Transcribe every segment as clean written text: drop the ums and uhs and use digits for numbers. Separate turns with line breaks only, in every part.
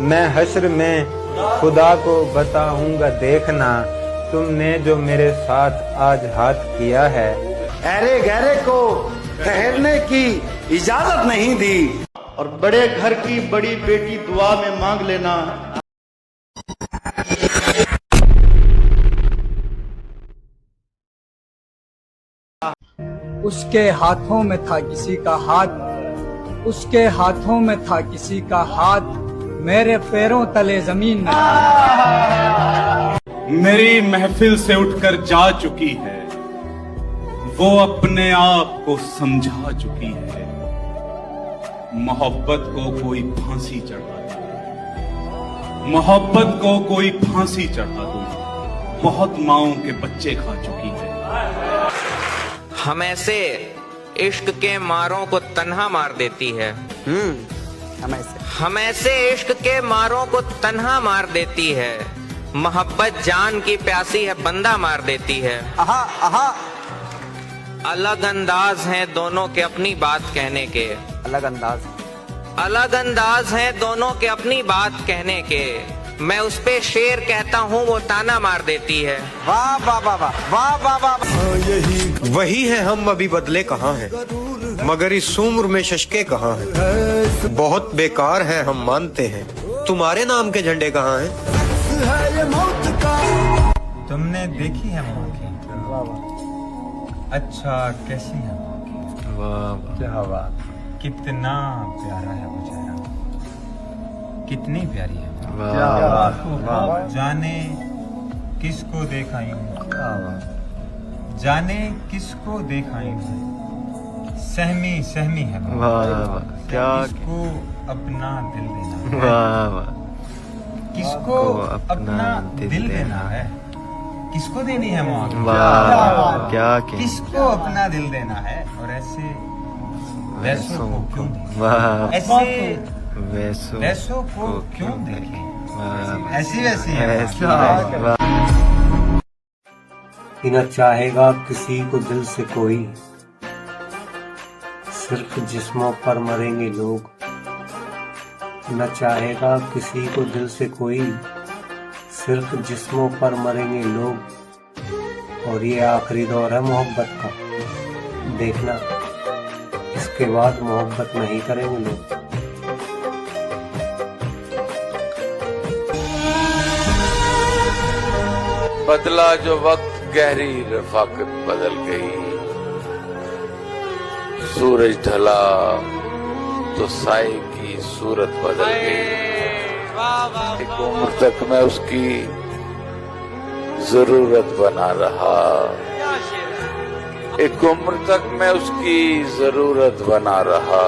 मैं हश्र में खुदा को बताऊंगा देखना, तुमने जो मेरे साथ आज हाथ किया है।
अरे गहरे को ठहरने की इजाजत नहीं दी।
और बड़े घर की बड़ी बेटी दुआ में मांग लेना।
उसके हाथों में था किसी का हाथ, उसके हाथों में था किसी का हाथ, मेरे पैरों तले जमीन में।
मेरी महफिल से उठकर जा चुकी है, वो अपने आप को समझा चुकी है। मोहब्बत को कोई फांसी चढ़ा दे, मोहब्बत को कोई फांसी चढ़ा दो, बहुत माओं के बच्चे खा चुकी है।
हम ऐसे इश्क के मारों को तन्हा मार देती है। हम ऐसे इश्क के मारों को तन्हा मार देती है। मोहब्बत जान की प्यासी है, बंदा मार देती है। अलग अंदाज हैं दोनों के अपनी बात कहने के, अलग अंदाज हैं दोनों के अपनी बात कहने के। मैं उस पे शेर कहता हूँ, वो ताना मार देती है।
वाह वाह वाह वाह वाह वाह वाह।
वही है हम अभी बदले कहाँ हैं, मगर इस उम्र में शशके कहाँ हैं। बहुत बेकार हैं हम मानते हैं, तुम्हारे नाम के झंडे कहाँ हैं।
तुमने देखी है माँ की? अच्छा कैसी है माँ की? वाह क्या बात, कितना प्यारा है वो चेहरा, कितनी प्यारी है। वाह जाने किसको देखाई हूँ, जाने किसको देखाई हूँ, सहमी सहमी है। वाह क्या, किसको अपना दिल देना, वाह किसको अपना दिल देना है, किसको देनी है माँ, वाह क्या, किसको अपना दिल देना है। और ऐसे वैसों को क्यों, वाह ऐसे वैसों को क्यों देखें, ऐसी वैसी है।
न चाहेगा किसी को दिल से कोई, सिर्फ जिस्मों पर मरेंगे लोग। न चाहेगा किसी को दिल से कोई, सिर्फ जिस्मों पर मरेंगे लोग। और ये आखिरी दौर है मोहब्बत का, देखना इसके बाद मोहब्बत नहीं करेंगे लोग।
बदला जो वक्त गहरी रफाकत बदल गई, सूरज ढला तो साए की सूरत बदल गई। एक उम्र तक मैं उसकी जरूरत बना रहा, एक उम्र तक मैं उसकी जरूरत बना रहा।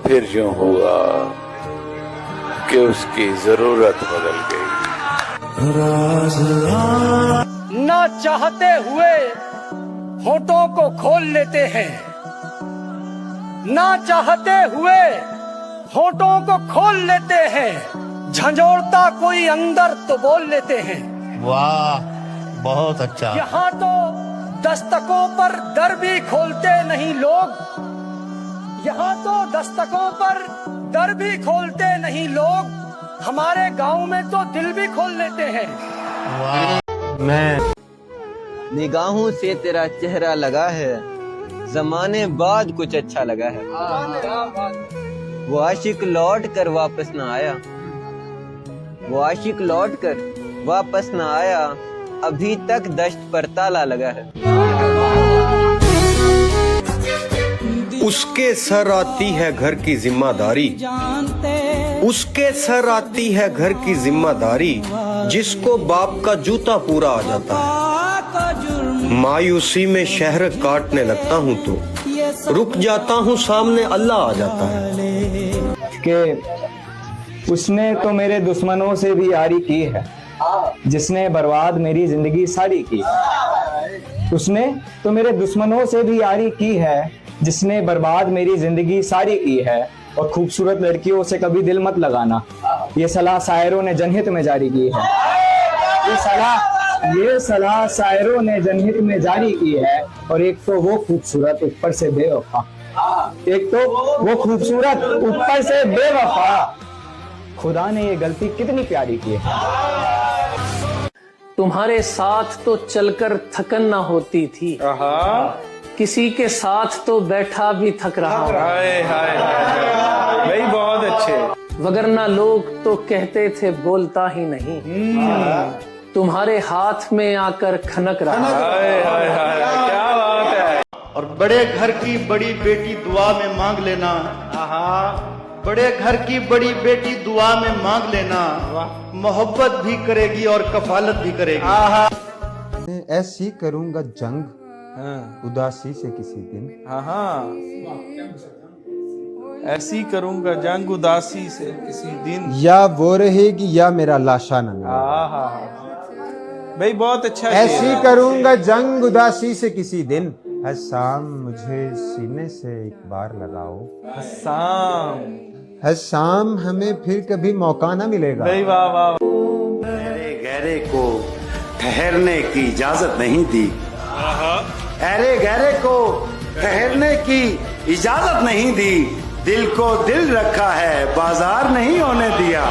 फिर यूं हुआ कि उसकी जरूरत बदल गई।
ना चाहते हुए होठों को खोल लेते हैं, ना चाहते हुए होठों को खोल लेते हैं। झंझोड़ता कोई अंदर तो बोल लेते हैं।
वाह बहुत अच्छा।
यहाँ तो दस्तकों पर दर भी खोलते नहीं लोग, यहाँ तो दस्तकों पर दर भी खोलते नहीं लोग। हमारे गांव में तो दिल भी खोल लेते हैं।
मैं
निगाहों से तेरा चेहरा लगा है, जमाने बाद कुछ अच्छा लगा है। वो आशिक लौट कर वापस न आया, वो आशिक लौट कर वापस न आया, अभी तक दश्त पर ताला लगा है।
उसके सर आती है घर की जिम्मेदारी, उसके सर आती है घर की जिम्मेदारी, जिसको बाप का जूता पूरा आ जाता है। मायूसी में शहर काटने लगता हूँ तो रुक जाता हूँ, सामने अल्लाह आ जाता है।
कि उसने तो मेरे दुश्मनों से भी यारी की है, जिसने बर्बाद मेरी जिंदगी सारी की। उसने तो मेरे दुश्मनों से भी यारी की है, जिसने बर्बाद मेरी जिंदगी सारी की है। और खूबसूरत लड़कियों से कभी दिल मत लगाना, ये सलाह शायरों ने जनहित में जारी की है। ये सलाह शायरों ने जनहित में जारी की है। और एक तो वो खूबसूरत ऊपर से बेवफा, एक तो वो खूबसूरत ऊपर से बेवफा, खुदा ने ये गलती कितनी प्यारी की है।
तुम्हारे साथ तो चलकर थकन ना होती थी, किसी के साथ तो बैठा भी थक रहा हूं।
भाई बहुत अच्छे।
वगरना लोग तो कहते थे बोलता ही नहीं, तुम्हारे हाथ में आकर खनक रहा।
क्या बात है।
और बड़े घर की बड़ी बेटी दुआ में मांग लेना, बड़े घर की बड़ी बेटी दुआ में मांग लेना, मोहब्बत भी करेगी और कफालत भी करेगी।
ऐसी करूंगा जंग उदासी से किसी दिन।
ऐसी करूंगा जंग उदासी से किसी दिन।
या वो रहेगी या मेरा लाशा न मिलेगा।
भाई बहुत अच्छा।
ऐसी करूंगा जंग उदासी से किसी दिन। हसाम मुझे सीने से एक बार लगाओ। हसाम हमें फिर कभी मौका ना मिलेगा।
भाई वाह वाह।
अरे गहरे को ठहरने की इजाजत नहीं दी। अरे गहरे को ठहरने की इजाजत नहीं दी। दिल को दिल रखा है, बाजार नहीं होने दिया।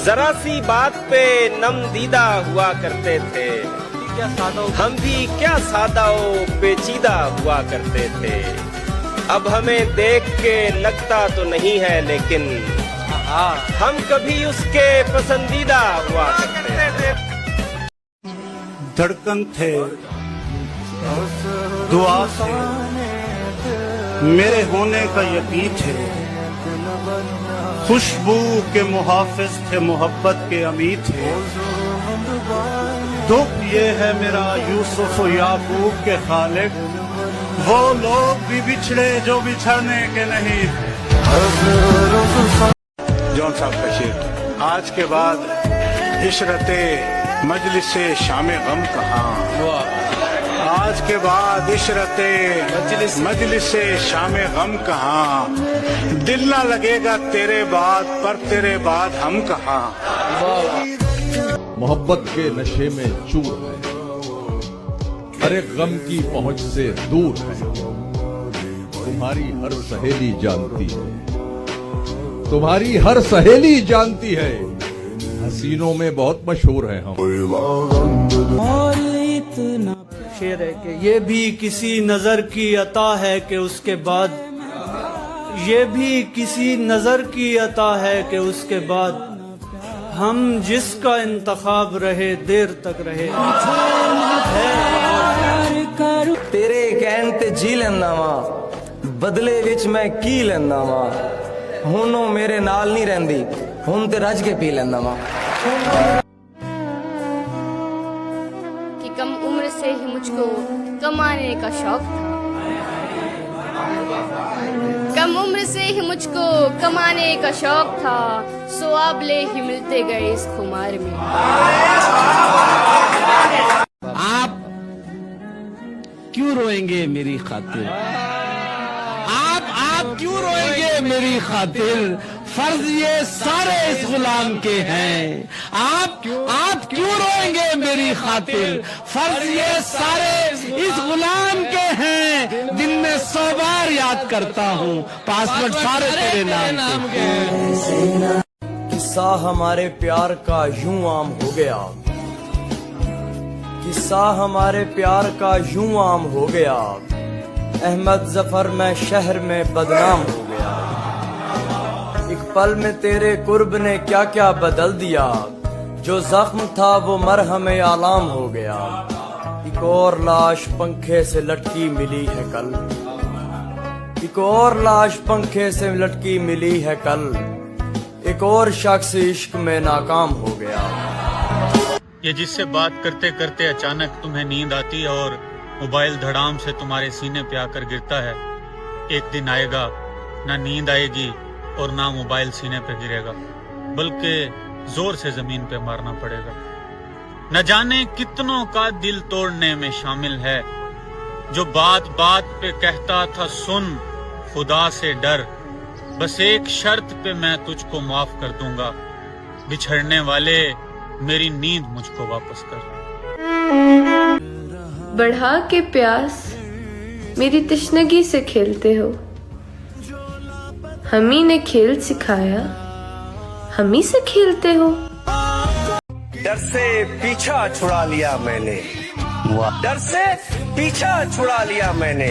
जरा सी बात पे नम दीदा हुआ करते थे, हम भी क्या सादा पेचीदा हुआ करते थे। अब हमें देख के लगता तो नहीं है, लेकिन हम कभी उसके पसंदीदा हुआ करते थे।
धड़कन थे, दुआ थे, मेरे होने का यकीन थे, खुशबू के मुहाफिज थे, मोहब्बत के अमीर थे। दुख ये है मेरा यूसुफ याकूब के खालिक, वो लोग भी बिछड़े जो बिछड़ने के नहीं थे। जॉन साहब का शेर। आज के बाद इशरते मजलिसे शामे गम कहाँ। आज के बाद इशरते मजलिसे शामे गम कहाँ। दिल ना लगेगा तेरे बाद, पर तेरे बाद हम कहाँ।
मोहब्बत के नशे में चूर है, अरे गम की पहुंच से दूर है। तुम्हारी हर सहेली जानती है, तुम्हारी हर सहेली जानती है, हसीनों में बहुत मशहूर है हम।
शेर है कि ये भी किसी नजर की अता है कि उसके बाद, ये भी किसी नजर की अता है कि उसके बाद हम जिसका इंतखाब रहे देर तक रहे।
तेरे कहन ते जी लेंदा वा, बदले विच मैं की लेंदा वा। हुनो मेरे नाल नहीं रहंदी, हुन ते रज के पी लेंदा वा।
कि कम उम्र से ही मुझको कमाने का शौक था, कम उम्र से ही मुझको कमाने का शौक था, स्वाबले ही मिलते गए इस खुमार में।
आप क्यों रोएंगे मेरी खातिर, आप क्यों रोएंगे मेरी खातिर, फर्ज ये सारे इस गुलाम के हैं। आप क्यों रोएंगे मेरी खातिर, फर्ज ये सारे इस गुलाम के हैं। दिन में 100 बार याद करता हूँ, पासवर्ड सारे तेरे नाम के।
किस्सा हमारे प्यार का यूं आम हो गया, किस्सा हमारे प्यार का यूं आम हो गया। अहमद जफर मैं शहर में बदनाम हो गया। एक पल में तेरे कुर्ब ने क्या क्या बदल दिया, जो जख्म था वो मरहम आलाम हो गया। एक और लाश पंखे से लटकी मिली है कल, एक और लाश पंखे से लटकी मिली है कल। एक और शख्स इश्क में नाकाम हो गया।
ये जिससे बात करते करते अचानक तुम्हें नींद आती है और मोबाइल धड़ाम से तुम्हारे सीने पे आकर गिरता है। एक दिन आएगा ना नींद आएगी और ना मोबाइल सीने पे गिरेगा, बल्कि जोर से जमीन पे मारना पड़ेगा। न जाने कितनों का दिल तोड़ने में शामिल है, जो बात बात पे कहता था सुन खुदा से डर। बस एक शर्त पे मैं तुझको माफ कर दूंगा, बिछड़ने वाले मेरी नींद मुझको वापस कर।
बढ़ा के प्यास मेरी तशनगी से खेलते हो, हम ही ने खेल सिखाया, हम ही से खेलते हो।
डर से पीछा छुड़ा लिया मैंने, डर से पीछा छुड़ा लिया मैंने,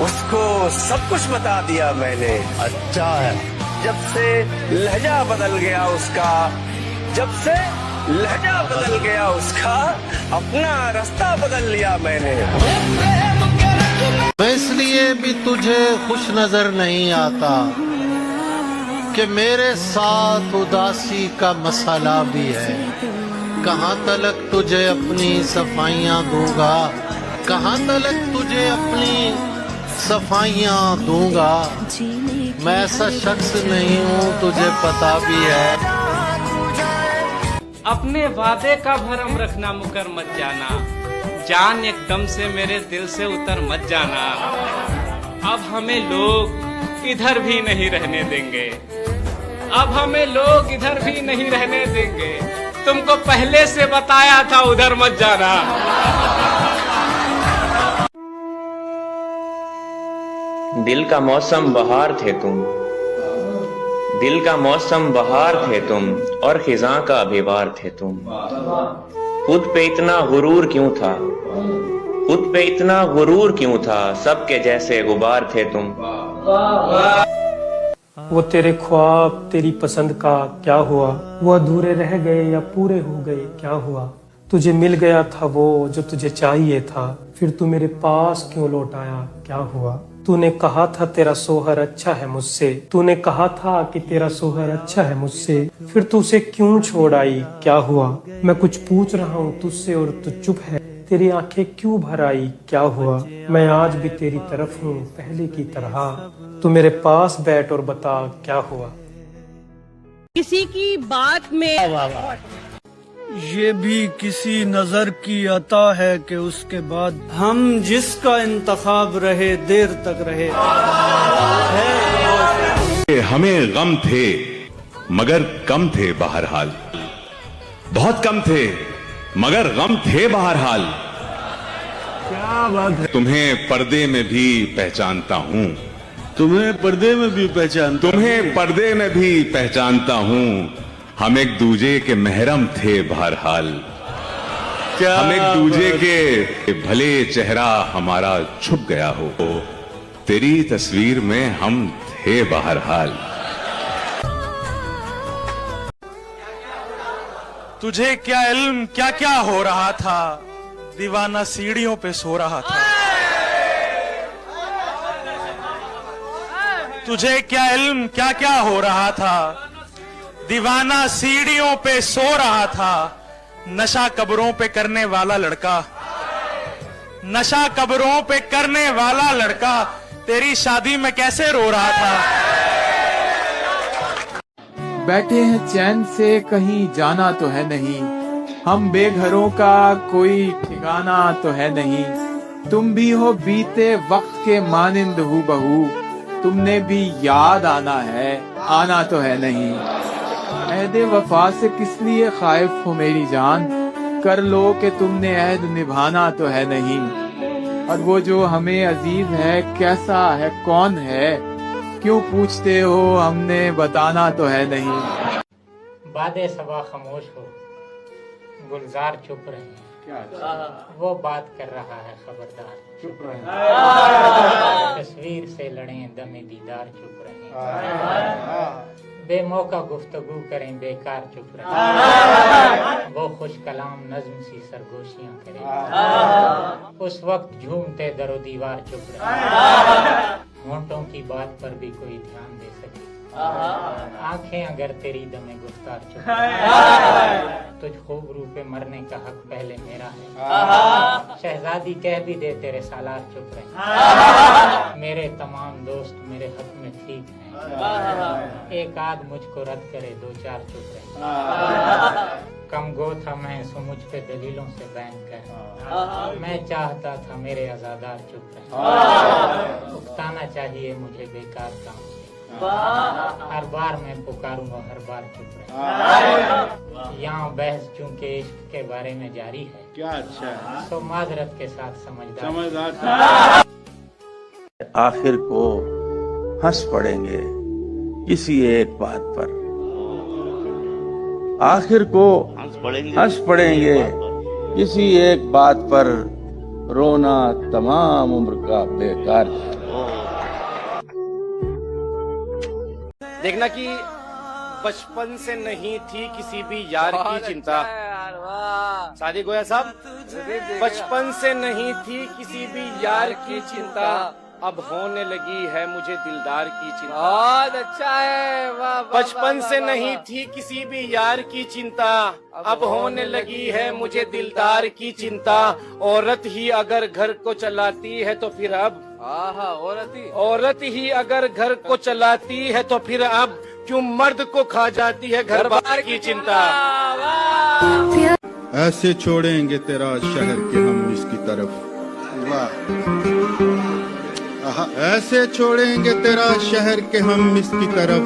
उसको सब कुछ बता दिया मैंने। अच्छा है। जब से लहजा बदल गया उसका, जब से लहजा बदल गया उसका, अपना रास्ता बदल लिया मैंने।
मैं इसलिए भी तुझे खुश नजर नहीं आता कि मेरे साथ उदासी का मसाला भी है। कहाँ तलक तुझे अपनी सफाइयाँ दूंगा, कहाँ तलक तुझे अपनी सफाइयाँ दूंगा। मैं ऐसा शख्स नहीं हूँ, तुझे पता भी है।
अपने वादे का भरम रखना, मुकर मत जाना, जान एकदम से मेरे दिल से उतर मत जाना। अब हमें लोग इधर भी नहीं रहने देंगे, अब हमें लोग इधर भी नहीं रहने देंगे। तुमको पहले से बताया था उधर मत जाना।
दिल का मौसम बहार थे तुम, दिल का मौसम बहार थे तुम, और खिजां का अभिवार थे तुम। खुद पे इतना गुरूर क्यों था, खुद पे इतना गुरूर क्यों था, सबके जैसे गुबार थे तुम।
वो तेरे ख्वाब तेरी पसंद का क्या हुआ, वो अधूरे रह गए या पूरे हो गए क्या हुआ। तुझे मिल गया था वो जो तुझे चाहिए था, फिर तू मेरे पास क्यों लौट आया क्या हुआ। तूने कहा था तेरा सोहर अच्छा है मुझसे, तूने कहा था कि तेरा सोहर अच्छा है मुझसे, फिर तू उसे क्यों छोड़ आई क्या हुआ। मैं कुछ पूछ रहा हूँ तुझसे और तू चुप है, तेरी आंखें क्यों भर आई क्या हुआ। मैं आज भी तेरी तरफ हूँ पहले की तरह, तू मेरे पास बैठ और बता क्या हुआ।
किसी की बात में ये भी किसी नजर की अता है कि उसके बाद हम जिसका इंतखाब रहे देर तक रहे।
हमें गम थे मगर कम थे बहरहाल, बहुत कम थे मगर गम थे बहरहाल। क्या बात है। तुम्हें पर्दे में भी पहचानता हूँ, तुम्हें पर्दे में भी पहचानता, तुम्हें पर्दे में भी पहचानता हूँ। हम एक दूजे के महरम थे बहरहाल, हम एक दूजे के भले चेहरा हमारा छुप गया हो, तेरी तस्वीर में हम थे बहरहाल।
तुझे क्या इल्म क्या क्या हो रहा था, दीवाना सीढ़ियों पे सो रहा था। तुझे क्या इल्म क्या क्या हो रहा था, दीवाना सीढ़ियों पे सो रहा था। नशा कब्रों पे करने वाला लड़का, नशा कब्रों पे करने वाला लड़का, तेरी शादी में कैसे रो रहा था।
बैठे हैं चैन से कहीं जाना तो है नहीं, हम बेघरों का कोई ठिकाना तो है नहीं। तुम भी हो बीते वक्त के मानिंद हूँ बहू, तुमने भी याद आना है आना तो है नहीं। अहदे वफा से किस लिए खाइफ हो मेरी जान, कर लो कि तुमने अहद निभाना तो है नहीं। और वो जो हमें अजीज है कैसा है कौन है, क्यों पूछते हो हमने बताना तो है नहीं।
बादे सबा खामोश हो, गुलजार चुप रहे हैं, वो बात कर रहा है खबरदार चुप रहे। तस्वीर से लड़े दमे दीदार चुप रहे, बेमौका गुफ्तगू करें बेकार चुप रहे। वो खुश कलाम नज्म सी सरगोशियां करें, उस वक्त झूमते दरो दीवार चुप रहे। होंठों की बात पर भी कोई ध्यान दे सके, आंखें अगर तेरी दमे गुफ्तार चुप रहे। तुझ खूब रूपे मरने का हक पहले मेरा है, शहजादी कह भी दे तेरे सालार चुप रहे। मेरे तमाम दोस्त मेरे हक में ठीक हैं, एक आध मुझको रद्द करे दो चार चुप रहे। कम गो था मैं सो मुझ पे दलीलों से बैन कर, मैं चाहता था मेरे आजादार चुप रहे। उकताना चाहिए मुझे बेकार काम से, हर बार मैं पुकारूंगा हर बार चुप रहे। यहाँ बहस चूंकि इश्क के बारे में जारी है, क्या अच्छा है तो माजरत के साथ समझदार।
आखिर को हंस पड़ेंगे किसी एक बात पर,
आखिर को हंस पड़ेंगे किसी एक बात पर, रोना तमाम उम्र का बेकार है।
देखना कि बचपन से नहीं थी किसी भी यार की चिंता। सादिक गोया साहब, बचपन से नहीं थी किसी भी यार की चिंता, अब होने लगी है मुझे दिलदार की चिंता।
बहुत अच्छा है, वाह।
बचपन से नहीं थी किसी भी यार की चिंता, अब होने लगी है मुझे दिलदार की चिंता। औरत ही अगर घर को चलाती है तो फिर अब, औरत ही अगर घर को चलाती है तो फिर अब क्यों मर्द को खा जाती है घर बार की चिंता।
ऐसे छोड़ेंगे तेरा शहर के हम इसकी तरफ, ऐसे छोड़ेंगे तेरा शहर के हम इसकी तरफ,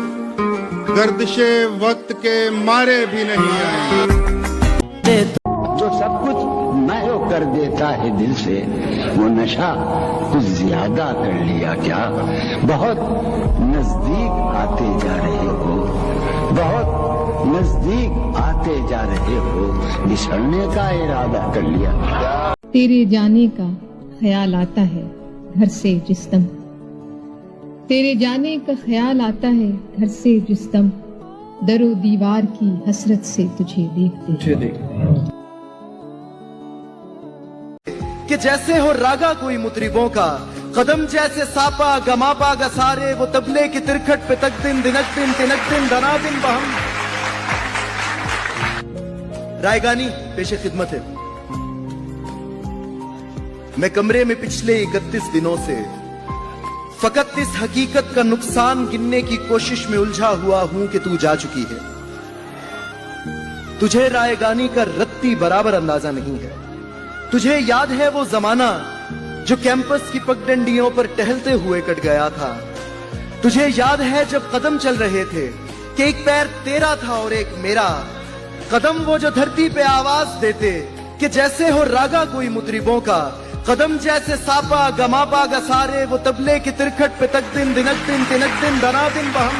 गर्दिशे वक्त के मारे भी नहीं आएंगे।
जो सब कुछ मैं कर देता है दिल से, वो नशा कुछ ज्यादा कर लिया क्या? बहुत नजदीक आते जा रहे हो, बहुत नजदीक आते जा रहे हो, बिछड़ने का इरादा कर लिया क्या?
तेरे जाने का ख्याल आता है घर से जिस दम, तेरे जाने का ख्याल आता है घर से जिस दम, दरो दीवार की हसरत से तुझे देखते
कि जैसे हो रागा कोई मुतरिबों का, कदम जैसे सापा गमापा गसारे, वो तबले की तिरखट पे तक दिन दिनक दिन तिनक दिन धना दिन बहम। रायगानी पेशे खिदमत है। मैं कमरे में पिछले 31 दिनों से फकत इस हकीकत का नुकसान गिनने की कोशिश में उलझा हुआ हूं कि तू जा चुकी है। तुझे रायगानी का रत्ती बराबर अंदाजा नहीं है। तुझे याद है वो जमाना जो कैंपस की पगडंडियों पर टहलते हुए कट गया था? तुझे याद है जब कदम चल रहे थे कि एक पैर तेरा था और एक मेरा? कदम वो जो धरती पे आवाज देते कि जैसे हो रागा कोई मुतरिबों का, कदम जैसे सापा गमापा गसारे, वो तबले की तिरखट पे तक दिन दिनक दिन तिनक दिन धना दिन बहम।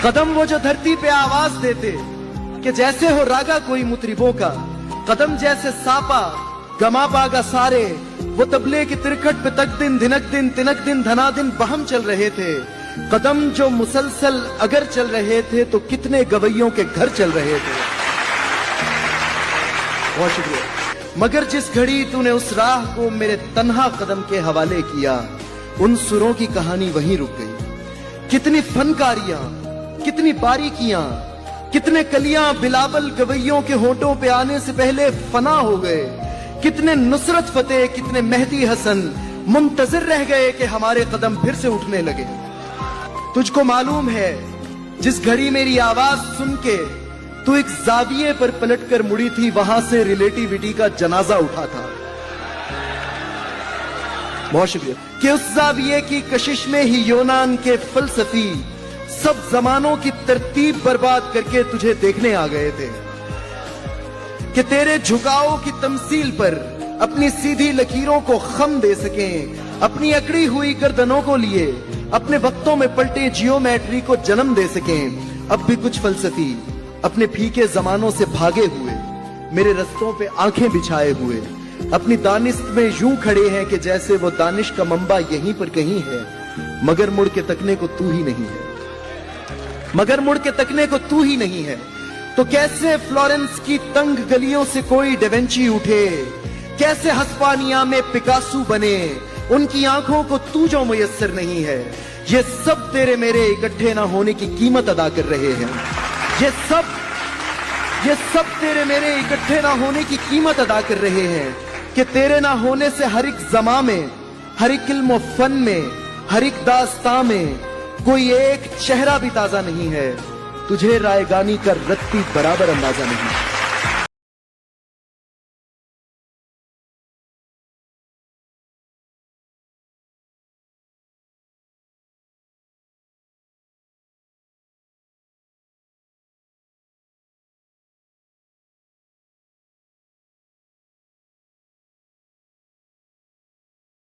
कदम वो जो धरती पे आवाज देते कि जैसे हो रागा कोई मुतरिबों का, कदम जैसे सापा गमापा गसारे, वो तबले की तिरखट पे तक दिन दिनक दिन तिनक दिन धना दिन बहम चल रहे थे। कदम जो मुसलसल अगर चल रहे थे तो कितने गवैयों के घर चल रहे थे। बहुत शुक्रिया। मगर जिस घड़ी तूने उस राह को मेरे तन्हा कदम के हवाले किया, उन सुरों की कहानी वहीं रुक गई। कितनी फनकारियां, कितनी बारीकियां, कितने कलियां बिलावल गवैयों के होठों पे आने से पहले फना हो गए। कितने नुसरत फतेह, कितने मेहदी हसन मुंतजिर रह गए कि हमारे कदम फिर से उठने लगे। तुझको मालूम है जिस घड़ी मेरी आवाज सुन के तू एक जाविये पर पलटकर मुड़ी थी, वहां से रिलेटिविटी का जनाजा उठा था। बहुत शुक्रिया। कि उस जाविये की कशिश में ही यूनान के फलसफी सब जमानों की तरतीब बर्बाद करके तुझे देखने आ गए थे कि तेरे झुकाव की तमसील पर अपनी सीधी लकीरों को खम दे सकें, अपनी अकड़ी हुई गर्दनों को लिए अपने वक्तों में पलटे जियोमेट्री को जन्म दे सकें। अब भी कुछ फलसफी अपने फीके जमानों से भागे हुए मेरे रस्तों पे आंखें बिछाए हुए अपनी दानिश में यूं खड़े हैं कि जैसे वो दानिश का मंबा यहीं पर कहीं है, मगर मुड़ के तकने को तू ही नहीं है, मगर मुड़ के तकने को तू ही नहीं है। तो कैसे फ्लोरेंस की तंग गलियों से कोई डेवेंची उठे, कैसे हस्पानिया में पिकासो बने, उनकी आंखों को तू जो मुयस्सर नहीं है। ये सब तेरे मेरे इकट्ठे ना होने की कीमत अदा कर रहे हैं। ये सब तेरे मेरे इकट्ठे ना होने की कीमत अदा कर रहे हैं कि तेरे ना होने से हर एक ज़मा में, हर एक इल्म फन में, हर एक दास्तां में कोई एक चेहरा भी ताजा नहीं है। तुझे रायगानी का रत्ती बराबर अंदाजा नहीं।